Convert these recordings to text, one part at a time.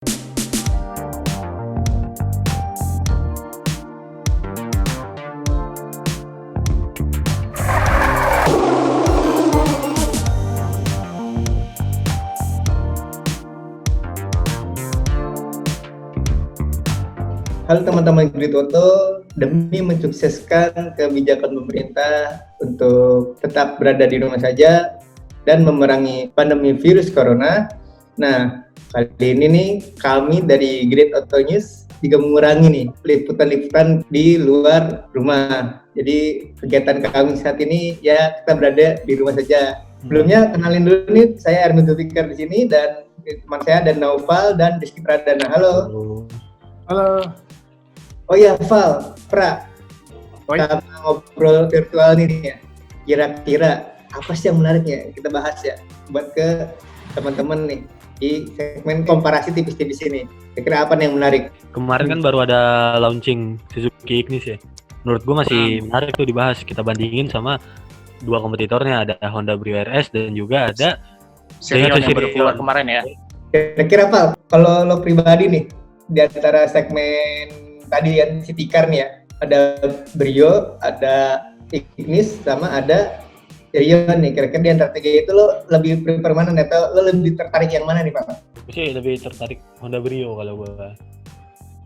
Halo teman-teman Grid Auto, demi mensukseskan kebijakan pemerintah untuk tetap berada di rumah saja dan memerangi pandemi virus corona. Nah, kali ini nih kami dari Grid Auto News juga mengurangi nih liputan-liputan di luar rumah. Jadi kegiatan kami saat ini ya kita berada di rumah saja. Sebelumnya kenalin dulu nih, saya Erwin Zulfikar di sini dan teman saya ada Naufal dan Rizky Pradana. Halo. Halo. Oh iya, Val, Pra, kita ngobrol virtual nih ya. Kira-kira apa sih yang menarik ya kita bahas ya buat ke teman-teman nih di segmen komparasi tipis-tipis ini. Kira-kira apa nih yang menarik? Kemarin kan baru ada launching Suzuki Ignis ya. Menurut gue masih menarik tuh dibahas. Kita bandingin sama dua kompetitornya, ada Honda Brio RS dan juga ada Sirion yang baru keluar kemarin ya. Kira-kira Val, kalau lo pribadi nih di antara segmen tadi yang City Car nih ya, ada Brio, ada Ignis, sama ada Sirion nih. Kira-kira di antara tiga itu lo lebih prefer mana nih? Atau lo lebih tertarik yang mana nih Pak? Gue sih lebih tertarik Honda Brio kalau gue.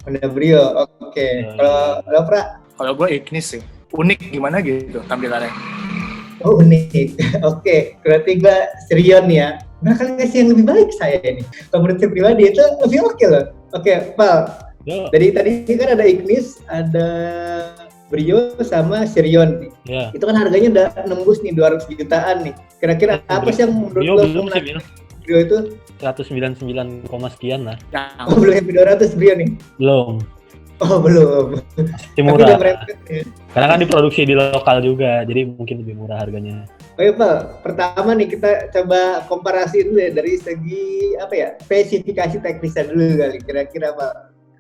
Honda Brio, oke. Kalau lo Pra? Kalau gue Ignis sih. Unik gimana gitu tampilannya. Oh unik, oke. Berarti gue Sirion ya. Nah kan ngasih yang lebih baik saya ini. Kalau menurut saya pribadi itu lebih oke loh. Oke, Val. Dari tadi kan ada Ignis, ada Brio sama Sirion nih. Yeah. Itu kan harganya udah nembus nih 200 jutaan nih. Kira-kira apa sih yang menurut Brio lo belum sih, Bil. Brio itu 199, sekian lah. Oh belum sampai 200 Brio nih? Belum. Oh belum. Masih murah. Karena kan diproduksi di lokal juga, jadi mungkin lebih murah harganya. Oke Pak, pertama nih kita coba komparasi dulu ya dari segi apa ya, spesifikasi teknisnya dulu kali. Kira-kira Pak,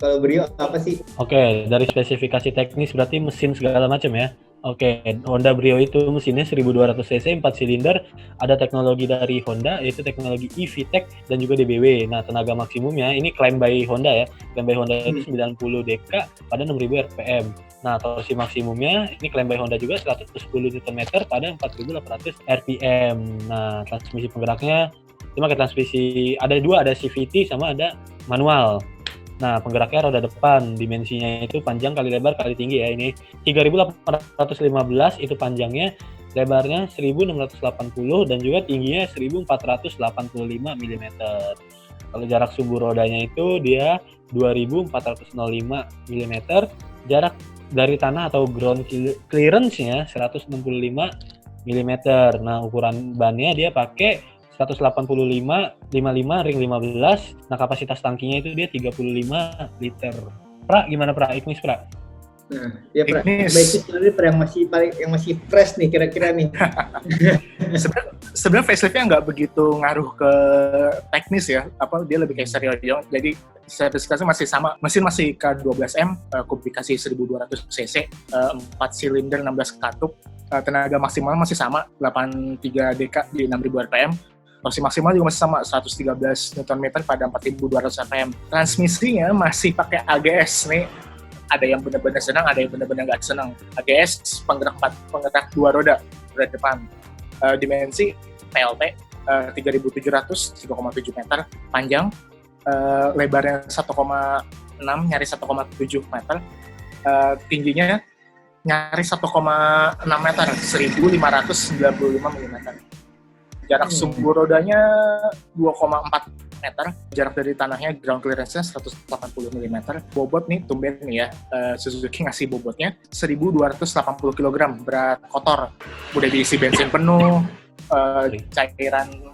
kalau Brio apa sih? Oke, dari spesifikasi teknis berarti mesin segala macam ya. Oke, Honda Brio itu mesinnya 1200 cc, 4 silinder, ada teknologi dari Honda yaitu teknologi eVTEC dan juga DBW. Nah, tenaga maksimumnya ini klaim by Honda ya. Klaim by Honda itu 90 dk pada 6000 rpm. Nah, torsi maksimumnya ini klaim by Honda juga 110 Nm pada 4800 rpm. Nah, transmisi penggeraknya ini pakai transmisi ada dua, ada CVT sama ada manual. Nah, penggeraknya roda depan, dimensinya itu panjang kali lebar kali tinggi ya. Ini 3815 itu panjangnya, lebarnya 1680 dan juga tingginya 1485 mm. Kalau jarak sumbu rodanya itu dia 2405 mm, jarak dari tanah atau ground clearance-nya 165 mm. Nah, ukuran bannya dia pakai 185 55 ring 15. Nah, kapasitas tangkinya itu dia 35 liter. Pra, gimana Pra? Ignis Pra? Nah, ya Pra. Baik itu yang masih fresh nih kira-kira nih. Sebenarnya facelift-nya nggak begitu ngaruh ke teknis ya. Apa dia lebih kayak Sirion. Jadi spesifikasi masih sama. Mesin masih K12M, kubikasi 1200 cc, 4 silinder 16 katup. Tenaga maksimal masih sama 83 dk di 6000 rpm. Torsi maksimal juga masih sama 113 Nm pada 4200 rpm. Transmisinya masih pakai AGS nih. Ada yang benar-benar senang, ada yang benar-benar nggak senang. AGS penggerak dua roda depan. Dimensi PLT 3700 3,7 meter panjang. Lebarnya 1,6 nyaris 1,7 meter. Tingginya nyaris 1,6 meter, 1595 mm. Jarak sumbu rodanya 2,4 meter, jarak dari tanahnya ground clearance-nya 180 mm. Bobot nih, tumben nih ya, Suzuki ngasih bobotnya 1280 kg, berat kotor. Udah diisi bensin penuh, cairan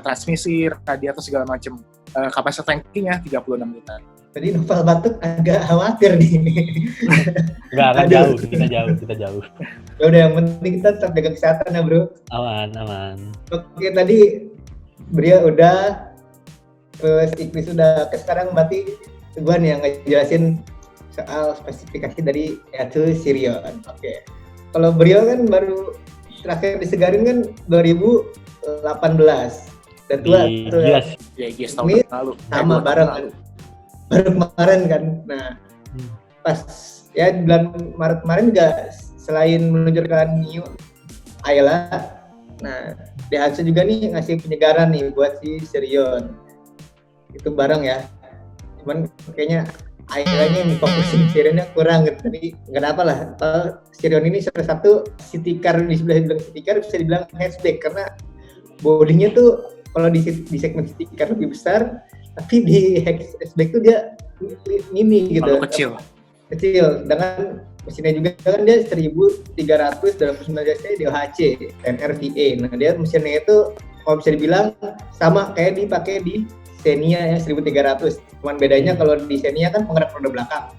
transmisi, radiator segala macam. Kapasitas tanknya 36 liter. Tadi Novel batuk agak khawatir nih. Enggak jauh, kita jauh. Ya udah, yang penting kita tetap jaga kesehatan ya bro. Aman. Oke, tadi Brio udah, terus Ignis udah. Sekarang berarti gue nih yang ngejelasin soal spesifikasi dari yaitu Sirion. Oke. Kalau Brio kan baru terakhir disegarin kan 2018. Udah tua di tuh. Gias. Ya, Gias tahun Ini lalu. sama 2 tahun bareng lalu. baru kemarin kan. Nah, pas ya di bulan Maret kemarin juga selain meluncurkan New Ayla, nah Daihatsu juga nih ngasih penyegaran nih buat si Sirion. Itu bareng ya. Cuman kayaknya Ayla-nya nih fokusin Sirionnya kurang gitu. Tapi nggak apa lah. Sirion ini salah satu city car, dibilang city car bisa dibilang hatchback karena bodinya tuh kalau di segmen city car lebih besar, tapi di hatchback tuh dia mini gitu. Terlalu kecil. Dengan mesinnya juga kan dia 1300 dalam 19 cc DOHC dan RTA. Nah dia mesinnya itu kalau bisa dibilang sama kayak dipakai di Xenia yang 1300. Cuman bedanya kalau di Xenia kan penggerak roda belakang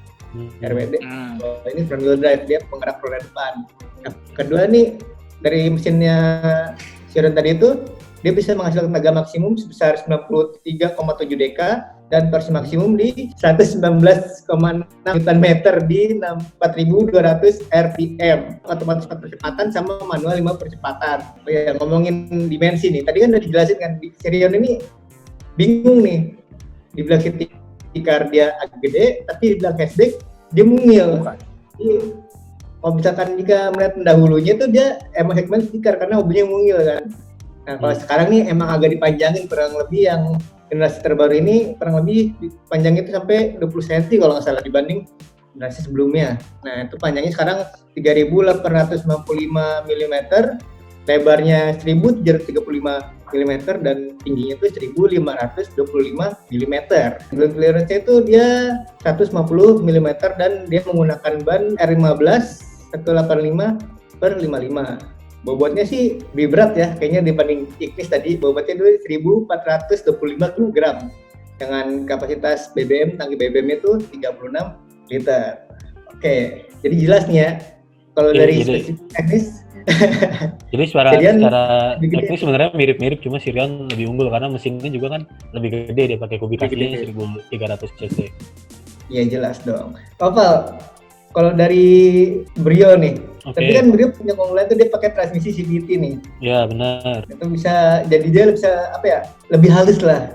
RWD. Kalau ini front wheel drive, dia penggerak roda depan. Nah, kedua nih dari mesinnya Sirion tadi itu dia bisa menghasilkan tenaga maksimum sebesar 93,7 dk dan torsi maksimum di 119,6 Nm di 4.200 rpm. Otomatis 4 percepatan sama manual 5 percepatan. Oh ya, ngomongin dimensi nih. Tadi kan udah dijelasin kan, di Sirion ini bingung nih. Dibilang city car dia agak gede, tapi dibilang hatchback dia mungil. Jadi, kalau misalkan jika melihat pendahulunya tuh dia emang segmen city car karena hobinya mungil kan. Nah kalau sekarang nih emang agak dipanjangin, kurang lebih yang generasi terbaru ini kurang lebih panjangnya itu sampai 20 cm kalau nggak salah dibanding generasi sebelumnya. Nah itu panjangnya sekarang 3.895 mm, lebarnya 1.735 mm dan tingginya itu 1.525 mm. Ground clearance itu dia 150 mm dan dia menggunakan ban R15 185/55. Bobotnya sih lebih berat ya, kayaknya dibanding Ignis tadi. Bobotnya itu 1.425 kg dengan kapasitas BBM, tangki BBM itu 36 liter. Oke, jadi jelas nih ya kalau dari spesifik teknis. Jadi secara teknis sebenarnya mirip-mirip, cuma Sirion lebih unggul karena mesinnya juga kan lebih gede, dia pakai kubikasinya 1.300 cc. Iya jelas dong. Oval, kalau dari Brio nih, tapi kan Brio punya keunggulan itu dia pakai transmisi CVT nih. Ya benar. Itu bisa, jadi dia bisa apa ya, lebih halus lah.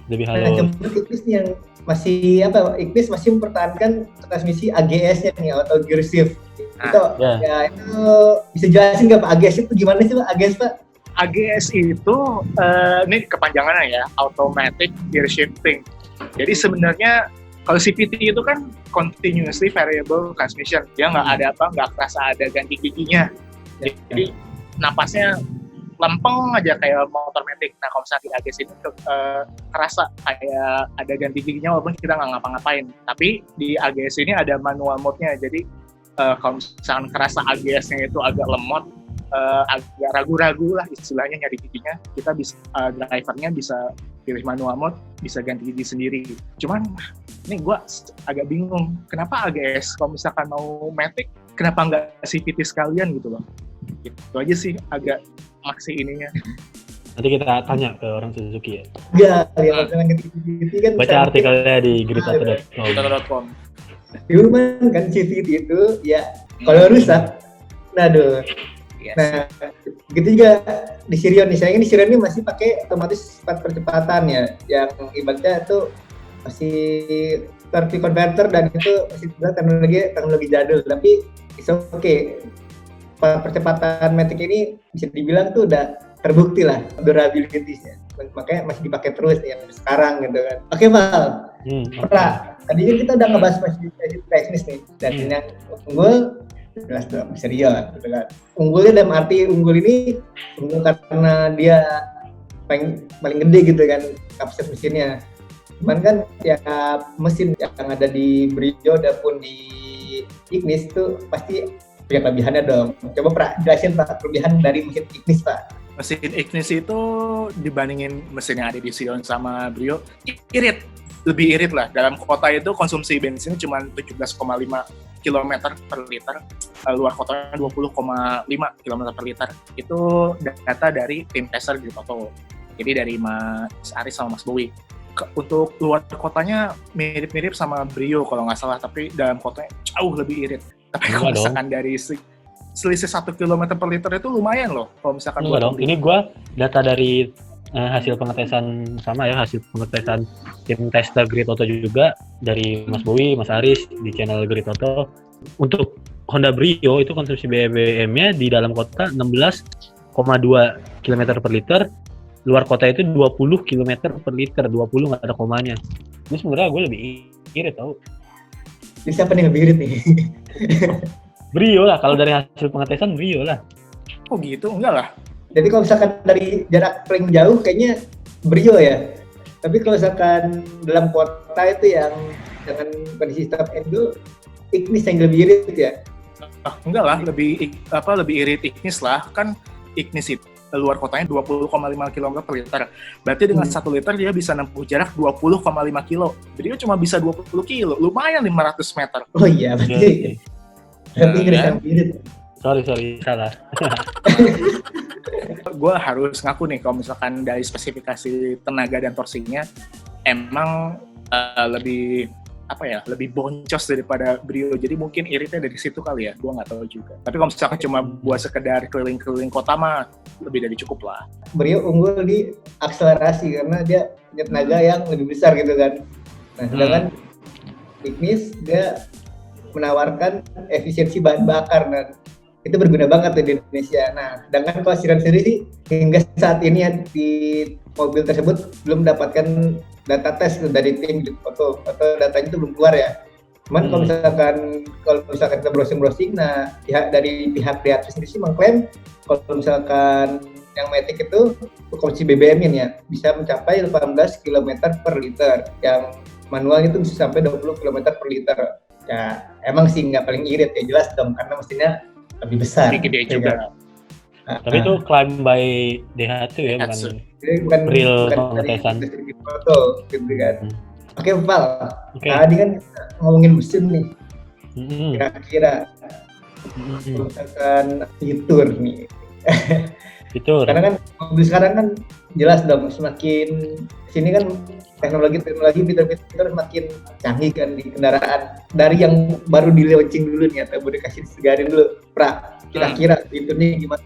Lebih halus. Nah, coba Ignis nih yang masih apa? Ignis masih mempertahankan transmisi AGS-nya nih atau gear shift. Ya itu bisa jelasin nggak Pak, AGS itu gimana sih Pak? AGS Pak? AGS itu ini kepanjangannya ya, automatic gear shifting. Jadi sebenarnya kalau CVT itu kan continuously variable transmission, dia nggak kerasa ada ganti giginya. Jadi napasnya lempeng aja kayak motor matic. Nah kalau misalnya di AGS ini kerasa kayak ada ganti giginya walaupun kita nggak ngapa-ngapain. Tapi di AGS ini ada manual mode-nya, jadi kalau misalkan kerasa AGS-nya itu agak lemot, agak ragu-ragu lah istilahnya nyari giginya, kita bisa drivernya bisa pilih manual mode, bisa ganti gigi sendiri. Cuman ini gue agak bingung, kenapa AGS kalau misalkan mau matic, kenapa nggak CVT sekalian gitu loh? Itu aja sih agak masih ininya. Nanti kita tanya ke orang Suzuki ya. Iya, yang ganti CVT kan. Baca artikelnya di grid.com. Cuman kan CVT itu ya kalau rusak, Yes. Nah, gitu juga di Sirion nih. Sayangnya di Sirion ini masih pakai otomatis 4 percepatan ya, yang ibaratnya itu masih turbo converter dan itu masih teknologi jadul. Tapi it's okay. 4 percepatan matic ini bisa dibilang tuh udah terbukti lah durability-nya. Makanya masih dipakai terus nih yang sekarang gitu kan. Oke, Val. Tadinya kita udah ngebahas masih teknis nih, dan yang unggul jelas dong Sirion gitu kan. Unggulnya dalam arti unggul ini unggul karena dia paling gede gitu kan kapasitas mesinnya. Cuman kan ya mesin yang ada di Brio maupun di Ignis itu pasti punya kelebihannya dong. Coba jelasin Pak kelebihan dari mesin Ignis Pak. Mesin Ignis itu dibandingin mesin yang ada di Sirion sama Brio lebih irit lah. Dalam kota itu konsumsi bensin cuma 17,5 km per liter, luar kotanya 20,5 km per liter. Itu data dari tim tester di Toto. Jadi dari Mas Aris sama Mas Bowie. Untuk luar kotanya mirip-mirip sama Brio kalau nggak salah, tapi dalam kotanya jauh lebih irit. Tapi kalau misalkan dari selisih 1 km per liter itu lumayan loh. Kalau misalkan ini gue data dari hasil pengetesan sama ya, hasil pengetesan tim tester Grid Auto juga dari Mas Bowi, Mas Aris di channel Grid Auto. Untuk Honda Brio itu konsumsi BBM-nya di dalam kota 16,2 km per liter, luar kota itu 20 km per liter, 20 nggak ada komanya. Ini sebenarnya gue lebih irit tau. Jadi siapa nih lebih irit nih? Brio lah, kalau dari hasil pengetesan Brio lah. Oh gitu, enggak lah. Jadi kalau misalkan dari jarak paling jauh kayaknya Brio ya. Tapi kalau misalkan dalam kota itu yang dengan kondisi stop and go, Ignis yang lebih irit ya. Enggak lah, lebih irit Ignis lah. Kan Ignis itu luar kotanya 20,5 km per liter. Berarti dengan 1 liter dia bisa nempuh jarak 20,5 kilo. Jadi dia cuma bisa 20 kilo, lumayan 500 meter. Oh iya, berarti Ignis yang lebih irit. Sorry, salah. Gue harus ngaku nih, kalau misalkan dari spesifikasi tenaga dan torsinya, emang lebih boncos daripada Brio. Jadi mungkin iritnya dari situ kali ya, gue nggak tahu juga. Tapi kalau misalkan cuma buat sekedar keliling-keliling kota mah lebih dari cukup lah. Brio unggul di akselerasi karena dia punya tenaga yang lebih besar gitu kan. Nah, sedangkan Ignis dia menawarkan efisiensi bahan bakar dan itu berguna banget di Indonesia. Nah, sedangkan kalau Siran sendiri sih hingga saat ini ya, di mobil tersebut belum mendapatkan data tes dari tim atau datanya itu belum keluar ya. Cuman kalau misalkan kita browsing, nah dari pihak Priatri sendiri sih mengklaim kalau misalkan yang Matic itu konsumsi BBM-nya ya bisa mencapai 18 km per liter, yang manual itu bisa sampai 20 km per liter. Ya emang sih nggak paling irit ya, jelas dong karena mesinnya lebih besar. Gede juga. Tapi itu klaim by Daihatsu ya, bukan real pengetesan. Foto, gitu kan. Oke, Val. Tadi kan ngomongin mesin nih. Kira-kira misalkan fitur nih. Fitur. Karena kan mobil sekarang kan jelas dong, semakin sini kan teknologi fitur semakin canggih kan di kendaraan. Dari yang baru di launching dulu nih, atau boleh kasih segarin dulu, Pra. Kira-kira fiturnya gimana?